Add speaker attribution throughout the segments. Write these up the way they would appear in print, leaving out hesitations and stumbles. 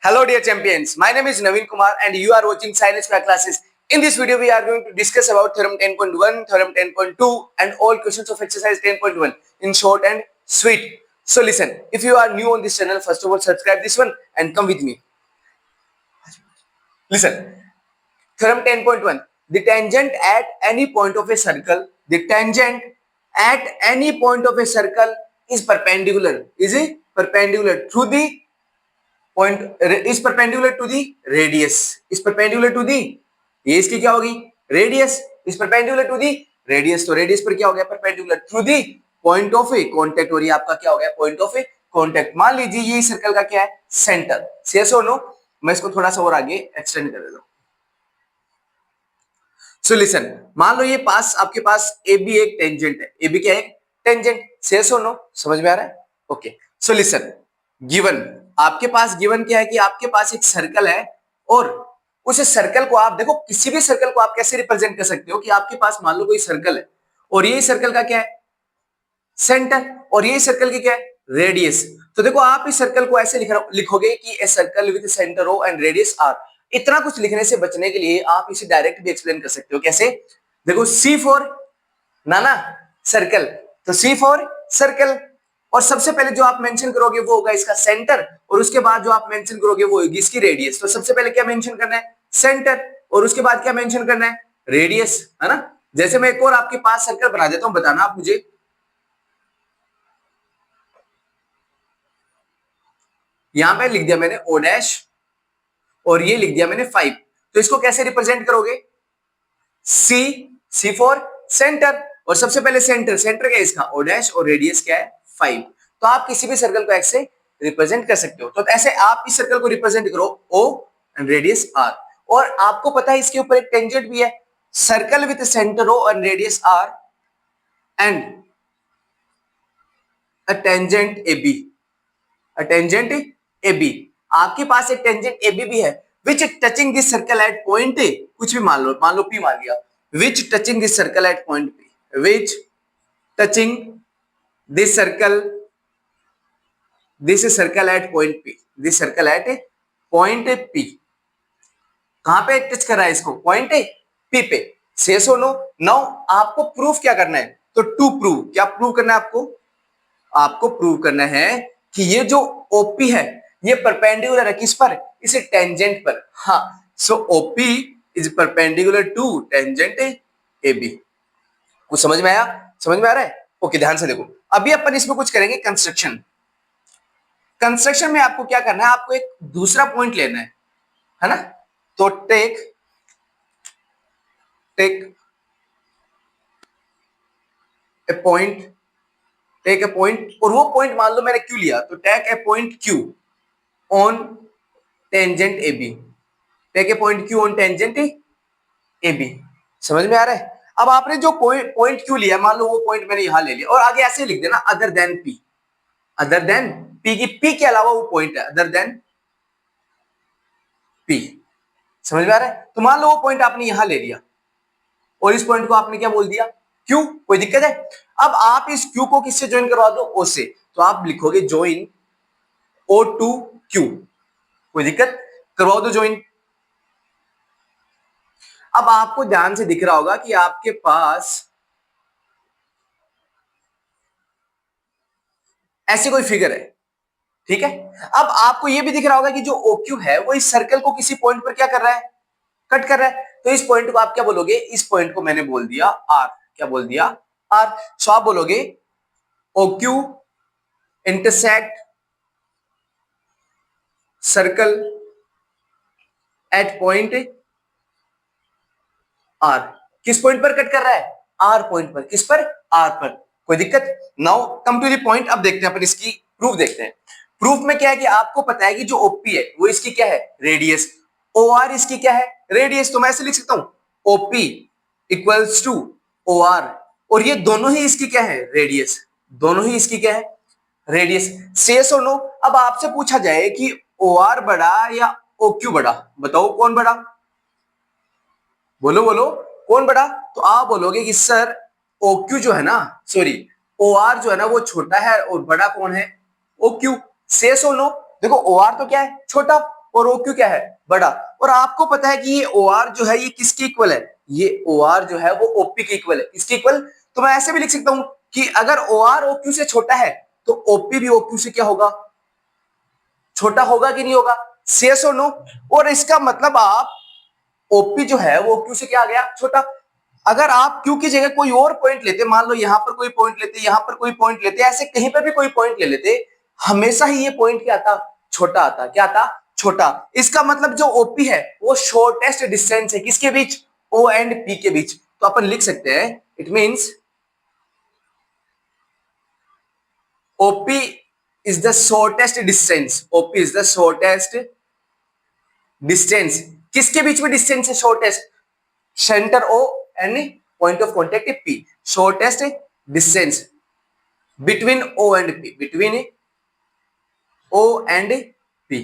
Speaker 1: Hello dear champions, my name is Naveen Kumar and you are watching Science Fair classes. In this video we are going to discuss about theorem 10.1, theorem 10.2 and all questions of exercise 10.1 in short and sweet. So listen, if you are new on this channel, first of all subscribe this one and come with me. Listen, theorem 10.1, the tangent at any point of a circle, the tangent at any point of a circle is perpendicular to the point is perpendicular to the radius is perpendicular to the ये इसकी क्या होगी radius is perpendicular to the radius तो radius पर क्या हो गया perpendicular through the point of a contact और ये आपका क्या हो गया point of a contact मान लीजिए ये सर्कल का क्या है सेंटर yes or no मैं इसको थोड़ा सा और आगे एक्सटेंड कर देता हूं सो लिसन मान लो ये पास आपके पास AB एक टेंजेंट है AB क्या है टेंजेंट yes or no समझ में आ रहा है ओके सो लिसन गिवन आपके पास गिवन क्या है कि आपके पास एक सर्कल है और उस सर्कल को आप देखो किसी भी सर्कल को आप कैसे रिप्रेजेंट कर सकते हो कि आपके पास मान लो कोई सर्कल है और ये सर्कल का क्या है सेंटर और ये सर्कल की क्या है रेडियस तो देखो आप इस सर्कल को ऐसे लिखोगे कि a circle with centre O and radius R इतना कुछ लिखने से बचने के लिए आप इसे डायरेक्ट भी एक्सप्लेन कर सकते हो कैसे देखो सी फॉर नाना सर्कल तो सी फॉर सर्कल और सबसे पहले जो आप मेंशन करोगे वो होगा इसका सेंटर और उसके बाद जो आप मेंशन करोगे वो होगी इसकी रेडियस तो सबसे पहले क्या मेंशन करना है सेंटर और उसके बाद क्या मेंशन करना है रेडियस है ना जैसे मैं एक और आपके पास सर्कल बना देता हूं बताना आप मुझे यहां पे लिख दिया मैंने ओ डैश और ये लिख दिया मैंने 5 तो इसको कैसे रिप्रेजेंट करोगे सी फॉर सेंटर और सबसे पहले सेंटर क्या है इसका ओ डैश और रेडियस क्या है 5 तो आप किसी भी सर्कल को ऐसे रिप्रेजेंट कर सकते हो तो ऐसे आप इस सर्कल को रिप्रेजेंट करो O एंड रेडियस R और आपको पता है इसके ऊपर एक टेंजेंट भी है circle with centre O and radius R and a tangent AB आपके पास एक टेंजेंट AB भी है which touching this circle at point A कुछ भी मान लो P मान लिया which touching this circle at point P which touching this circle at point P कहां पे टच कर रहा है इसको पॉइंट P पे से सो नो नाउ आपको प्रूफ क्या करना है तो टू प्रूव क्या प्रूव करना है आपको प्रूव करना है कि ये जो OP है ये परपेंडिकुलर है किस पर इस टेंजेंट पर हाँ so OP is perpendicular to tangent AB कुछ समझ में आ रहा है ओके ध्यान से देखो अभी अपन इसमें कुछ करेंगे कंस्ट्रक्शन में आपको क्या करना है आपको एक दूसरा पॉइंट लेना है ना तो टेक ए पॉइंट और वो पॉइंट मान लो मैंने क्यों लिया तो take a point Q on tangent AB take a point Q on tangent AB समझ में आ रहा है अब आपने जो पॉइंट क्यों लिया मान लो वो पॉइंट मैंने यहां ले लिया और आगे ऐसे लिख देना अदर देन P की P के अलावा वो पॉइंट है अदर देन P समझ में आ रहा है तो मान लो वो पॉइंट आपने यहां ले लिया और इस पॉइंट को आपने क्या बोल दिया Q कोई दिक्कत है अब आप इस Q को किससे ज्वाइन करवा दो O से तो आप लिखोगे ज्वाइन O टू Q कोई दिक्कत करवाओ दो ज्वाइन अब आपको ध्यान से दिख रहा होगा कि आपके पास ऐसी कोई फिगर है ठीक है अब आपको यह भी दिख रहा होगा कि जो OQ है वो इस सर्कल को किसी पॉइंट पर क्या कर रहा है कट कर रहा है तो इस पॉइंट को आप क्या बोलोगे इस पॉइंट को मैंने बोल दिया R क्या बोल दिया R सो आप बोलोगे OQ intersect circle eight point R किस पॉइंट पर कट कर रहा है R पॉइंट पर किस पर R पर कोई दिक्कत now come to the point अब देखते हैं अपन इसकी प्रूफ देखते हैं प्रूफ में क्या है कि आपको पता है कि जो OP है वो इसकी क्या है रेडियस OR इसकी क्या है रेडियस तो मैं ऐसे लिख सकता हूं OP इक्वल्स टू OR और ये दोनों ही इसकी क्या है रेडियस दोनों ही इसकी क्या है रेडियस सेस और नो अब आपसे पूछा जाए कि OR बड़ा या OQ बड़ा बताओ कौन बड़ा बोलो कौन बड़ा तो आप बोलोगे कि सर OQ जो है ना सॉरी OR जो है ना वो छोटा है और बड़ा कौन है OQ सेस और नो देखो OR तो क्या है छोटा और OQ क्या है, बड़ा। और आपको पता है कि ये OR जो है ये किसके इक्वल है, ये OR जो है वो OP के इक्वल है। किसके इक्वल, तो मैं ऐसे भी लिख सकता हूं कि अगर OR OQ से छोटा है तो OP भी OQ से क्या होगा, छोटा होगा कि नहीं होगा, yes और नो। और इसका मतलब आप OP जो है वो OQ से क्या आ गया, छोटा। अगर आप Q की जगह कोई और पॉइंट लेते, मान लो यहां पर कोई पॉइंट लेते, यहां पर कोई पॉइंट लेते, ऐसे कहीं पर भी कोई पॉइंट ले लेते, हमेशा ही ये पॉइंट क्या आता, छोटा आता। क्या आता, छोटा। इसका मतलब जो OP है वो शॉर्टेस्ट डिस्टेंस है किसके बीच, O एंड P के बीच। तो अपन लिख सकते हैं it means OP is the shortest distance, OP is the shortest distance। किसके बीच में डिस्टेंस है shortest, centre O and point of contact P, shortest distance between O and P, between O and P,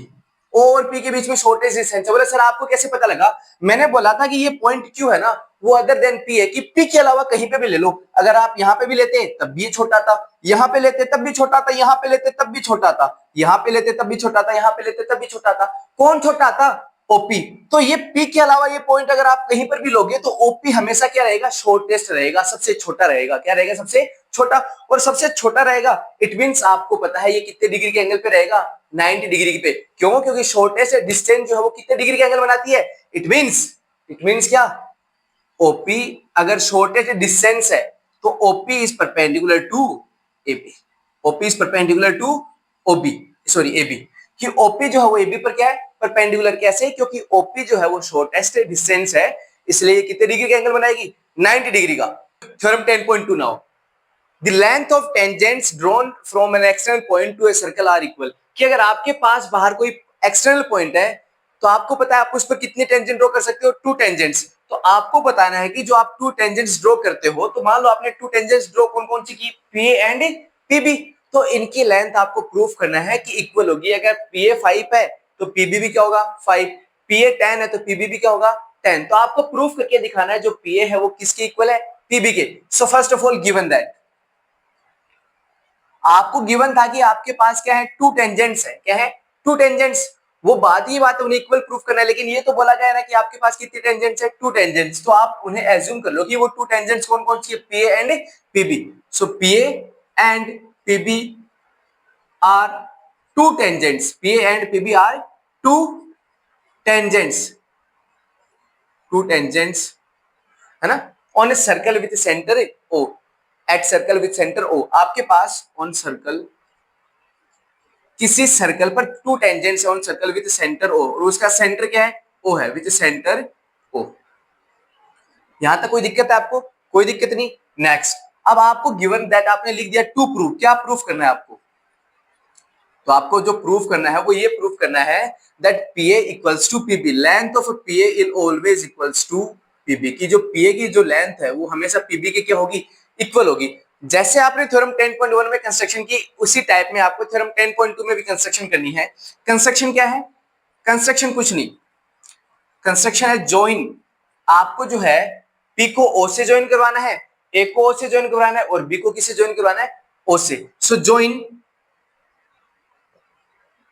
Speaker 1: O और P के बीच में shortest distance है। बोले sir आपको कैसे पता लगा, मैंने बोला था कि ये पॉइंट Q है ना वो अदर देन P है, कि P के अलावा कहीं पे भी ले लो। अगर आप यहाँ पे भी लेते तब भी छोटा था, यहाँ पे लेते तब भी छोटा था, यहाँ पे लेते तब भी छोटा था, यहाँ पे लेते तब भी छोटा था, यहाँ पे लेते तब भी छोटा था। कौन छोटा था, OP। तो ये P के अलावा ये पॉइंट अगर आप कहीं पर भी लोगे तो OP हमेशा क्या रहेगा, शॉर्टेस्ट रहेगा, सबसे छोटा रहेगा। क्या रहेगा, सबसे छोटा। और सबसे छोटा रहेगा इट मींस आपको पता है ये कितने डिग्री के एंगल पे रहेगा, 90 डिग्री पे। क्यों, क्योंकि शॉर्टेस्ट डिस्टेंस जो है वो कितने डिग्री के एंगल बनाती है, इट मींस क्या, OP अगर शॉर्टेस्ट डिस्टेंस है तो OP is perpendicular to AB, OP is perpendicular to OB, sorry AB, कि OP जो है वो AB पर क्या है, परपेंडिकुलर। कैसे, क्योंकि OP जो है वो शॉर्टेस्ट डिस्टेंस है, इसलिए कितने डिग्री का एंगल बनाएगी, 90 डिग्री का। Theorem 10.2 now the length of tangents drawn from an external point to a circle are equal। कि अगर आपके पास बाहर कोई एक्सटर्नल पॉइंट है तो आपको पता है आप उस पर कितने टेंजेंट ड्रॉ कर सकते हो, 2 टेंजेंट्स। तो आपको बताना है कि जो आप 2 टेंजेंट्स ड्रॉ करते हो, तो मान लो आपने 2 टेंजेंट्स ड्रॉ कौन कौन सी की, PA एंड PB। तो इनकी लेंथ आपको प्रूफ करना है कि इक्वल होगी। अगर PA 5 है तो PB भी क्या होगा, 5। PA 10 है तो PB भी क्या होगा, 10। तो आपको प्रूफ करके दिखाना है जो PA है वो किसके इक्वल है, PB के। So first of all given that, आपको गिवन था कि आपके पास क्या है, 2 टेंजेंट्स है। क्या है, 2 टेंजेंट्स। वो बात ही बात उन्हें इक्वल प्रूफ करना है, लेकिन ये तो बोला गया ना कि आपके पास कितनी टेंजेंट्स है, 2 टेंजेंट्स। तो आप उन्हें एज्यूम कर लो कि वो 2 टेंजेंट्स कौन कौन सी है, PA and PB। So PA and PB are 2 tangents, PA and PB are 2 tangents, 2 tangents, है ना, on a circle with centre O, at circle with centre O। आपके पास ऑन सर्कल, किसी सर्कल पर 2 tangents on circle with centre O, और उसका centre क्या है, O है, विद सेंटर O। यहां तक कोई दिक्कत है आपको, कोई दिक्कत नहीं। नेक्स्ट, अब आपको गिवन दैट आपने लिख दिया टू प्रूफ। क्या प्रूफ करना है आपको, तो आपको जो प्रूफ करना है वो ये प्रूफ करना है that PA equals to PB, length of PA is always equals to PB, की जो PA की जो लेंथ है वो हमेशा PB के क्या होगी, इक्वल होगी। जैसे आपने थ्योरम 10.1 में कंस्ट्रक्शन की, उसी टाइप में आपको थ्योरम 10.2 में भी कंस्ट्रक्शन करनी है। कंस्ट्रक्शन क्या है, कंस्ट्रक्शन कुछ नहीं, कंस्ट्रक्शन है ज्वाइन। आपको जो है P को O से ज्वाइन करवाना है, A को O से ज्वाइन करवाना है, और B को किससे ज्वाइन करवाना है, O से। सो join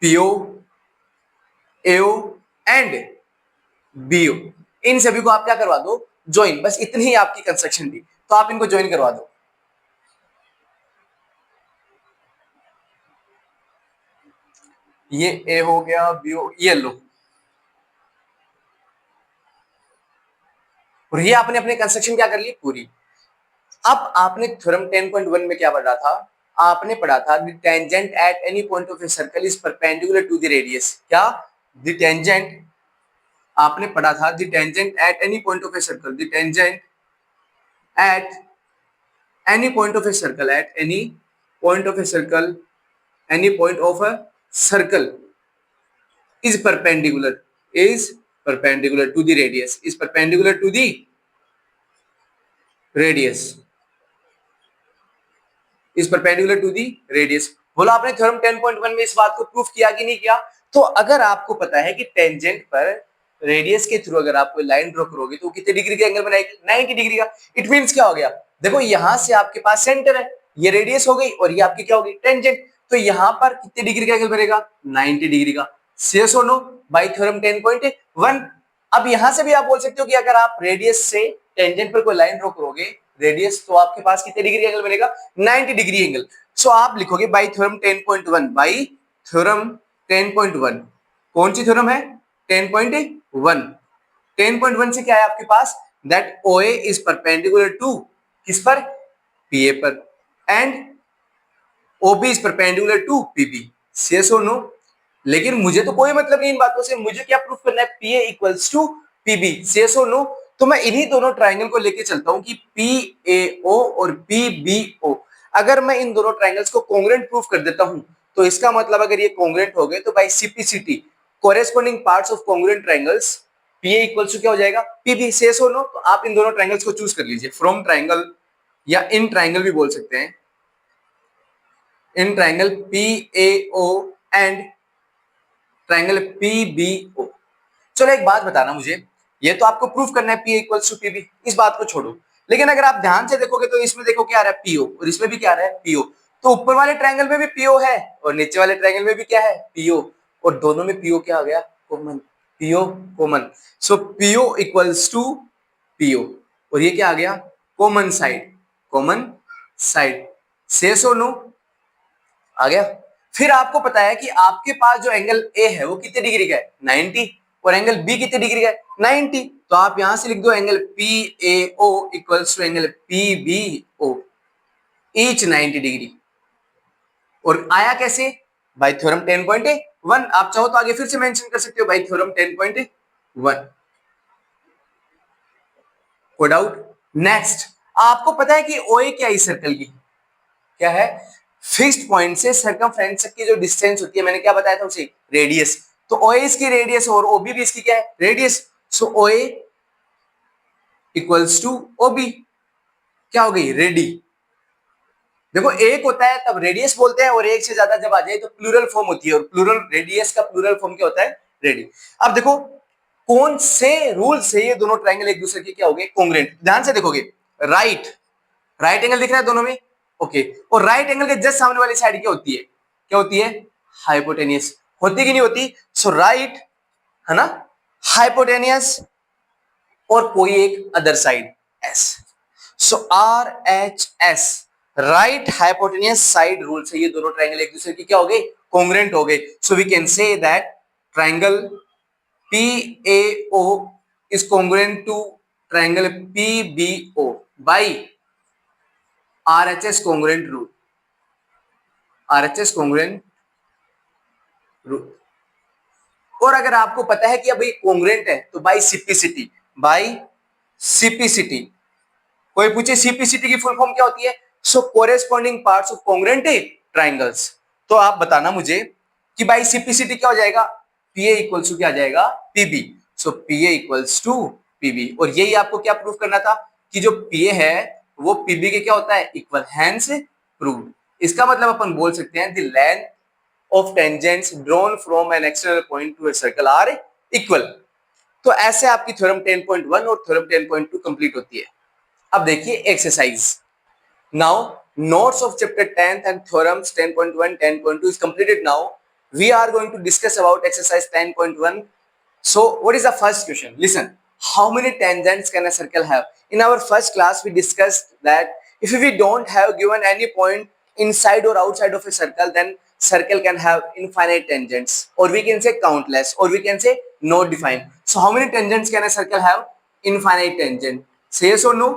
Speaker 1: PO, AO and BO, इन सभी को आप क्या करवा दो, ज्वाइन। बस इतनी ही आपकी कंस्ट्रक्शन थी, तो आप इनको ज्वाइन करवा दो। ये A हो गया, B हो, ये लो, और ये आपने अपनी कंस्ट्रक्शन क्या कर ली, पूरी। अब आपने थ्योरम 10.1 में क्या पढ़ा था, आपने पढ़ा था the tangent at any point of a circle is perpendicular to the radius. क्या, द टेंजेंट, आपने पढ़ा था the tangent at any point of a circle, the tangent at any point of a circle, at any point of a circle, any point of a circle is perpendicular, is perpendicular to the radius, is perpendicular to the radius, is perpendicular to the radius। बोला आपने theorem 10.1 में इस बात को proof किया कि नहीं किया। तो अगर आपको पता है कि टेंजेंट पर रेडियस के थ्रू अगर आप कोई लाइन ड्रॉ करोगे तो कितने डिग्री का एंगल बनाएगी, 90 डिग्री का। इट मींस क्या हो गया, देखो यहां से आपके पास सेंटर है, ये रेडियस हो गई, और ये आपकी क्या होगी, टेंजेंट। तो यहां पर कितने डिग्री का एंगल बनेगा, 90 डिग्री का। yes or no by theorem 10.1। अब यहां से भी आप बोल सकते हो कि अगर आप रेडियस से टेंजेंट पर कोई लाइन ड्रॉ करोगे रेडियस, तो आपके पास कितने डिग्री एंगल बनेगा, 90 डिग्री एंगल। सो आप लिखोगे बाय थ्योरम 10.1, बाय थ्योरम 10.1। कौन सी थ्योरम है, 10.1। 10.1 से क्या है आपके पास, that OA is perpendicular to किस पर, PA पर, and OB is perpendicular to PB। yes or no? लेकिन मुझे तो कोई मतलब नहीं इन बातों से, मुझे क्या प्रूफ करना है, PA equals to PB। yes or no? तो मैं इन्हीं दोनों ट्राइंगल को लेके चलता हूं कि PAO और PBO, अगर मैं इन दोनों ट्राइंगल्स को कॉन्ग्रुएंट प्रूफ कर देता हूं, तो इसका मतलब अगर ये कॉन्ग्रुएंट हो गए तो by CPCT corresponding parts of congruent triangles PA equals to क्या हो जाएगा, PB। yes or no? तो आप इन दोनों ट्राइंगल्स को चूज कर लीजिए, फ्रॉम ट्राइंगल या इन ट्राइंगल भी बोल सकते हैं, in triangle PAO and triangle PBO। चलो एक बात बताना मुझे, ये तो आपको प्रूफ करना है P इक्वल्स टू PB, इस बात को छोड़ो, लेकिन अगर आप ध्यान से देखोगे तो इसमें देखो क्या आ रहा है, PO, और इसमें भी क्या आ रहा है, PO। तो ऊपर वाले ट्राइंगल में भी PO है और नीचे वाले ट्राइंगल में भी क्या है, PO, और दोनों में PO क्या आ गया, common, PO common. So PO equals to PO, और ये क्या आ गया, कॉमन साइड, कॉमन साइड। सेस और नो, आ गया। फिर आपको पता है कि आपके पास जो एंगल ए है वो कितने डिग्री का है, 90, और एंगल बी कितने डिग्री का है, 90। तो आप यहां से लिख दो angle PAO equals to angle PBO, each 90 degree. और आया कैसे, बाय थ्योरम 10.1। आप चाहो तो आगे फिर से मेंशन कर सकते हो बाय थ्योरम 10.1। कोई डाउट? नेक्स्ट, आपको पता है कि OA क्या है इस सर्कल की, क्या है, फिक्स्ड पॉइंट से सर्कमफ्रेंस की जो डिस्टेंस होती है, मैंने क्या बताया था उसे, रेडियस। तो OA इसकी रेडियस और OB भी इसकी क्या है, radius. So OA equals to OB, क्या हो गई, रेडी। देखो एक होता है तब रेडियस बोलते हैं, और एक से ज्यादा जब आ जाए तो प्लूरल फॉर्म होती है, और प्लूरल रेडियस का प्लूरल फॉर्म क्या होता है, रेडी। अब देखो कौन से रूल से ये दोनों ट्राइंगल एक दूसरे के क्या हो गए, कॉन्ग्रुएंट। ध्यान से देखोगे, राइट राइट एंगल दिख रहा है दोनों में, ओके, और राइट एंगल के जस्ट सामने वाली साइड क्या होती है, क्या होती है, हाइपोटेनियस, होती कि नहीं होती। सो राइट है ना, हाइपोटेनियस, और कोई एक अदर साइड एस। सो RHS, right hypotenuse side rule से ये दोनों ट्राइंगल एक दूसरे की क्या हो गए, कॉन्ग्रुएंट हो गए। So we can say that triangle PAO is congruent to triangle PBO by RHS congruent rule, RHS congruent rule। और अगर आपको पता है कि अब ये कॉन्ग्रुएंट है तो बाय CPCT, बाय CPCT। कोई पूछे CPCT की फुल फॉर्म क्या होती है, so corresponding parts of congruent triangles. तो आप बताना मुझे कि बाय CPCT क्या हो जाएगा, PA इक्वल्स टू क्या आ जाएगा, PB। So PA equals to PB, और यही आपको क्या प्रूफ करना था कि जो PA है वो PB के क्या होता है, इक्वल, हैंस प्रूव्ड। इसका मतलब अपन बोल सकते हैं the length of tangents drawn from an external point to a circle are equal। तो ऐसे आपकी थ्योरम 10.1 और थ्योरम 10.2 कंप्लीट होती है। अब देखिए exercise. Now notes of chapter 10th and theorems 10.1 10.2 is completed now। We are going to discuss about exercise 10.1। so what is the first question, listen, how many tangents can a circle have? In our first class we discussed that if we don't have given any point inside or outside of a circle, then circle can have infinite tangents, or we can say countless, or we can say not defined। so how many tangents can a circle have, infinite tangent, say yes or no,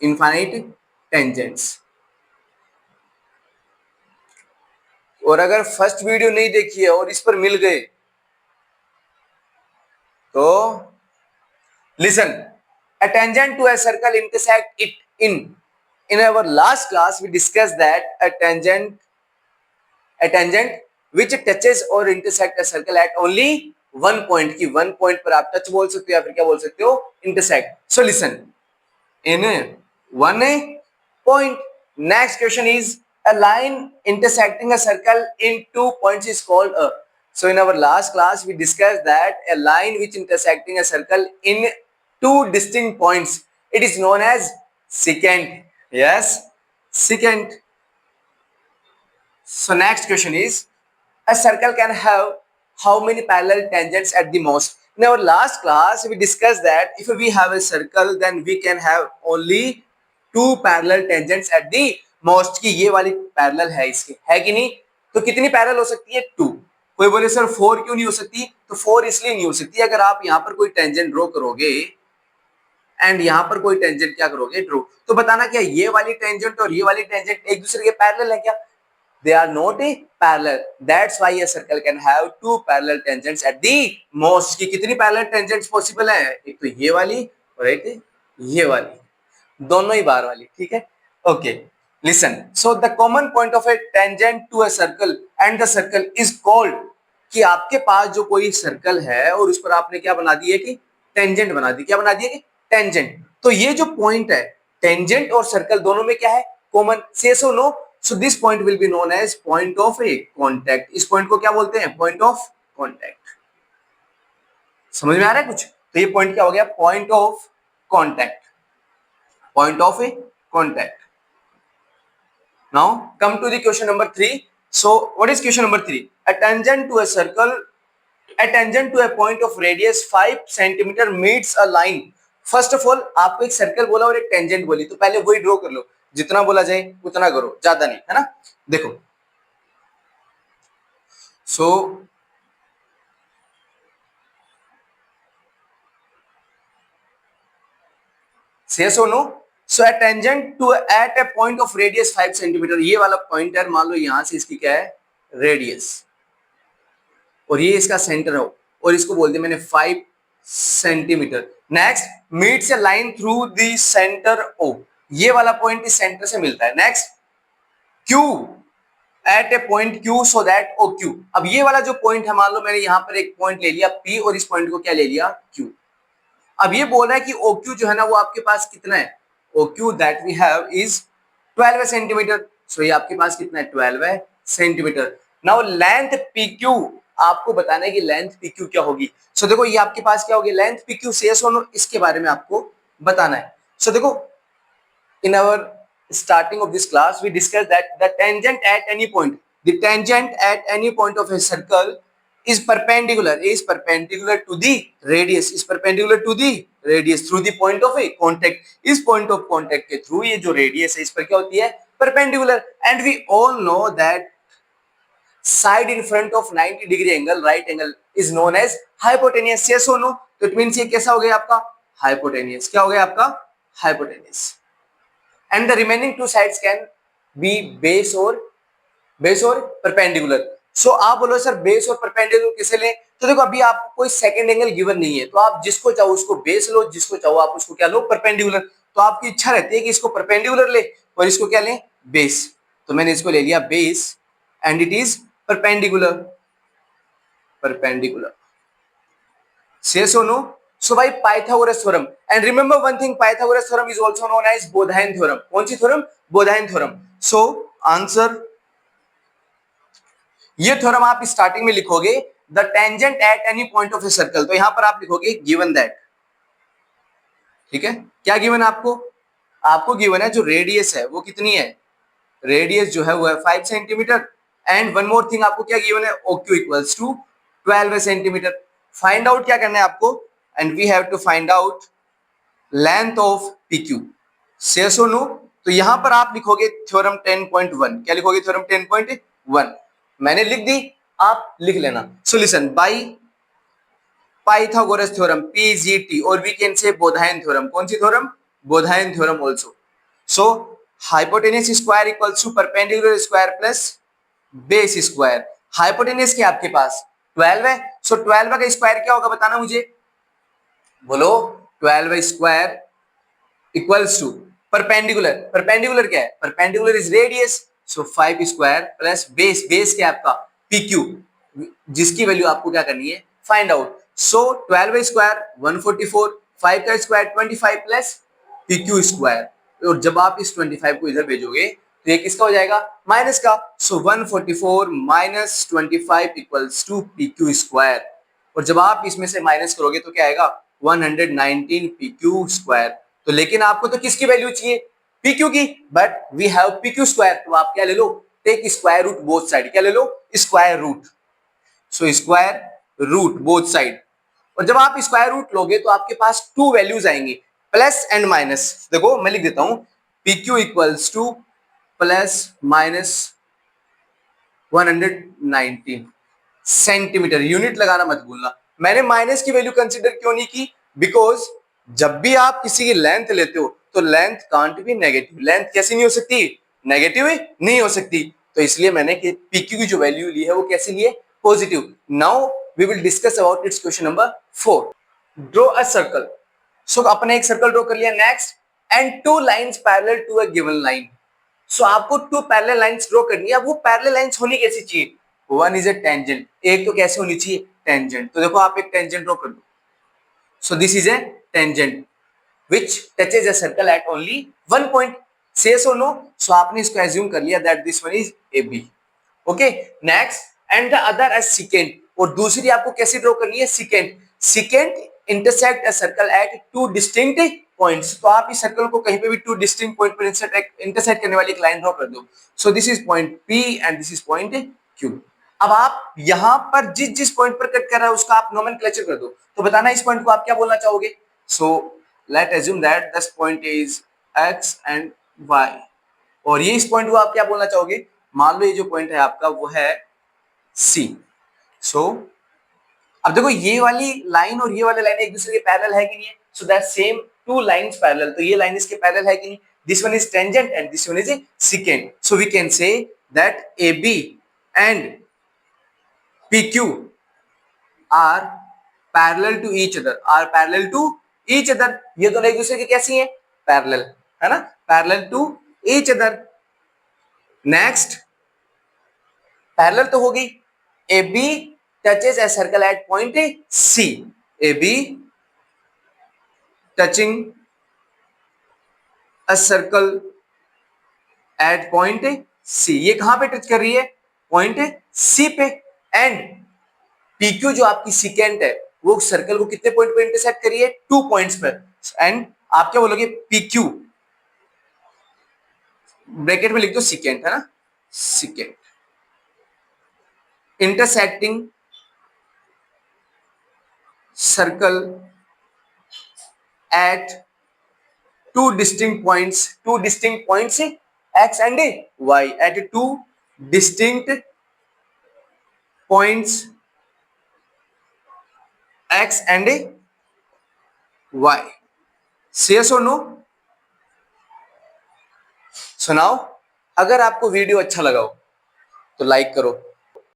Speaker 1: infinite tangents। और अगर first video नहीं देखी है और इस पर मिल गए तो listen, a tangent to a circle intersect it in our last class we discussed that a tangent which touches or intersect a circle at only one point, की one point पर आप टच बोल सकते हो या फिर क्या बोल सकते हो, intersect। so listen, in one point, next question is a line intersecting a circle in 2 points is called a। so in our last class we discussed that a line which intersecting a circle in 2 distinct points, it is known as secant, yes, secant। so next question is a circle can have how many parallel tangents at the most. In our last class we discussed that if we have a circle then we can have only two parallel tangents at the most, कि ये वाली parallel है इसके, है कि नहीं? तो कितनी पैरेलल हो सकती है? टू। कोई बोले सर फोर क्यों नहीं हो सकती? तो फोर इसलिए नहीं हो सकती, अगर आप यहाँ पर कोई टेंजेंट ड्रॉ करोगे एंड यहाँ पर कोई टेंजेंट क्या करोगे ड्रॉ, तो बताना क्या ये वाली टेंजेंट और ये वाली टेंजेंट एक दूसरे के पैरेलल है क्या? They are not a parallel. That's why a circle can have two parallel tangents at the most. कि कितनी parallel tangents possible है? एक तो ये वाली और एक ये वाली, दोनों ही बार वाली, ठीक है? Okay. Listen. So the common point of a tangent to a circle and the circle is called, कि आपके पास जो कोई सर्कल है और उस पर आपने क्या बना दिया कि टेंजेंट बना दी, क्या बना दिया कि टेंजेंट। तो ये जो पॉइंट है टेंजेंट और सर्कल दोनों में क्या है? कॉमन। से so no, so this point will be known as point of a contact. इस पॉइंट को क्या बोलते हैं? Point of contact. समझ में आ रहा है कुछ? तो ये पॉइंट क्या हो गया? Point of contact, point of a contact. Now come to the question number 3. So what is question number 3? A tangent to a circle, a tangent to a point of radius 5 centimeter meets a line. First of all आपको एक circle बोला और एक tangent बोली, तो पहले वही draw कर लो, जितना बोला जाए उतना करो, ज्यादा नहीं, है ना? देखो सो yes or no? So a tangent to at a point of radius 5 centimetre, ये वाला पॉइंट है, मान लो यहां से इसकी क्या है? रेडियस, और ये इसका सेंटर हो, और इसको बोल दिया मैंने 5 centimetre. Next meets a line through the centre O, ये वाला पॉइंट इस सेंटर से मिलता है। Next Q at a point Q so that O Q. अब ये वाला जो पॉइंट है, मान लो मैंने यहां पर एक पॉइंट ले लिया पी और इस पॉइंट को क्या ले लिया? क्यू। अब ये बोल रहा है कि ओ क्यू जो है ना वो आपके पास कितना है? O Q that we have is 12 centimetre. So ये आपके पास कितना है? 12 centimetre. Now length P Q, आपको बताना है कि लेंथ पी क्यू क्या होगी। सो देखो ये आपके पास क्या होगी? लेंथ पी क्यू से नो, इसके बारे में आपको बताना है। सो देखो in our starting of this class we discussed that the tangent at any point, the tangent at any point of a circle is perpendicular to the radius, is perpendicular to the radius through the point of a contact। इस point of contact के through ये जो radius है इस पर क्या होती है? perpendicular। and we all know that side in front of 90 degree angle, right angle, is known as hypotenuse। yes or no? तो it means ये कैसा हो गया आपका? hypotenuse। क्या हो गया आपका? hypotenuse। and the remaining two sides can be base or perpendicular। so आप बोलो सर बेस और परपेंडिकुलर किसे लें? तो देखो अभी आपको कोई सेकंड एंगल गिवन नहीं है, तो आप जिसको चाहो उसको बेस लो, जिसको चाहो आप उसको क्या लो? परपेंडिकुलर। तो आपकी इच्छा रहती है कि इसको परपेंडिकुलर ले और इसको क्या लें? बेस। तो मैंने इसको ले लिया base and it is perpendicular, perpendicular. yes or no? So by Pythagoras theorem, and remember one thing, Pythagoras theorem is also known as Bodhain theorem। कौन सी theorem? Bodhain theorem। so answer, ये theorem आप starting में लिखोगे the tangent at any point of a circle, तो यहां पर आप लिखोगे गिवन दैट। ठीक है, क्या गिवन है आपको? आपको गिवन है जो रेडियस है वो कितनी है? रेडियस जो है वो है 5 centimetre. And one more thing, आपको क्या गिवन है? O Q equals to 12 centimetre. Find out क्या करना है आपको? And we have to find out length of P Q. yes or no? तो यहां पर आप लिखोगे थ्योरम 10.1। क्या लिखोगे? थ्योरम 10.1। मैंने लिख दी, आप लिख लेना। So listen, by Pythagoras theorem PGT, और we can say Bodhayan theorem. कौन सी थ्योरम? Bodhayan theorem also. So hypotenuse square equals to perpendicular square plus base square. Hypotenuse क्या आपके पास? 12 है। सो 12 का स्क्वायर क्या होगा बताना मुझे, बोलो। 12 square equals to perpendicular, perpendicular क्या है? Perpendicular is radius. So 5 square plus base, base क्या है आपका? PQ, जिसकी वैल्यू आपको क्या करनी है? Find out. सो 12 स्क्वायर 144, 5 का स्क्वायर 25 प्लस PQ स्क्वायर, और जब आप इस 25 को इधर भेजोगे तो ये किसका हो जाएगा? माइनस का। So 144 minus 25 equals to PQ square, और जब आप इसमें से माइनस करोगे तो क्या आएगा? 119 PQ स्क्वायर। तो लेकिन आपको तो किसकी वैल्यू चाहिए? PQ की, but we have PQ square. तो आप क्या ले लो? Take square root both side. क्या ले लो? Square root. So square root both side, और जब आप स्क्वायर रूट लोगे तो आपके पास टू वैल्यूज आएंगी, प्लस एंड माइनस। देखो मैं लिख देता हूं, P Q equals to plus minus 119 centimetre. Unit लगाना मत भूलना। मैंने माइनस की वैल्यू कंसीडर क्यों नहीं की? बिकॉज जब भी आप किसी की लेंथ लेते हो तो length can't be negative. Length कैसी नहीं हो सकती? नेगेटिव नहीं हो सकती। तो इसलिए मैंने पीक्यू की जो वैल्यू ली है वो कैसी ली है? Positive. Now we will discuss about its question number 4। Draw a circle. So अपने एक सर्कल ड्रॉ कर लिया। Next, and two lines parallel to a given line. So आपको टू पैरेलल लाइंस ड्रॉ करनी है। अब वो पैरेलल लाइंस होनी कैसी चाहिए? One is a tangent. एक तो कैसे होनी चाहिए? टेंजेंट। तो देखो आप एक टेंजेंट ड्रॉ कर दो। So this is a tangent which touches a circle at only one point. Say yes or no? So आपने इसको assume कर लिया that this one is AB. Okay. Next, and the other as secant. और दूसरी आपको कैसे draw करनी है? secant. Secant intersect a circle at two distinct points. तो आप इस सर्कल को कहीं पे भी two distinct point पर intersect करने वाली एक लाइन ड्रॉ कर दो. So this is point P and this is point Q. अब आप यहां पर जिस जिस पॉइंट पर कट कर रहा है उसका आप नोमेनक्लेचर कर दो। तो बताना इस पॉइंट को आप क्या बोलना चाहोगे? So let assume that this point is x and y, और ये इस पॉइंट को आप क्या बोलना चाहोगे? मान लो ये जो पॉइंट है आपका वो है c। सो अब देखो ये वाली लाइन और ये वाली लाइन एक दूसरे के पैरेलल है कि नहीं है? So that same two lines parallel. तो ये लाइन इसके पैरेलल है कि नहीं? This one is tangent and this one is secant. So we can say that AB and PQ are parallel to each other, are parallel to each other। ये दोनों एक दूसरे के कैसी हैं? पैरेलल, है ना? Parallel to each other। Next, parallel तो होगी। AB touches a circle at point C। AB touching a circle at point C। ये कहां पे टच कर रही है? पॉइंट C पे। एंड PQ जो आपकी secant है वो सर्कल को कितने पॉइंट पर इंटरसेक्ट करिए? 2 पॉइंट्स पर। एंड आप क्या बोलोगे? PQ ब्रैकेट में लिख दो secant, है ना? secant intersecting circle at two distinct points x and y, at two distinct points x and y. Say yes or no? So now अगर आपको वीडियो अच्छा लगा हो तो लाइक करो,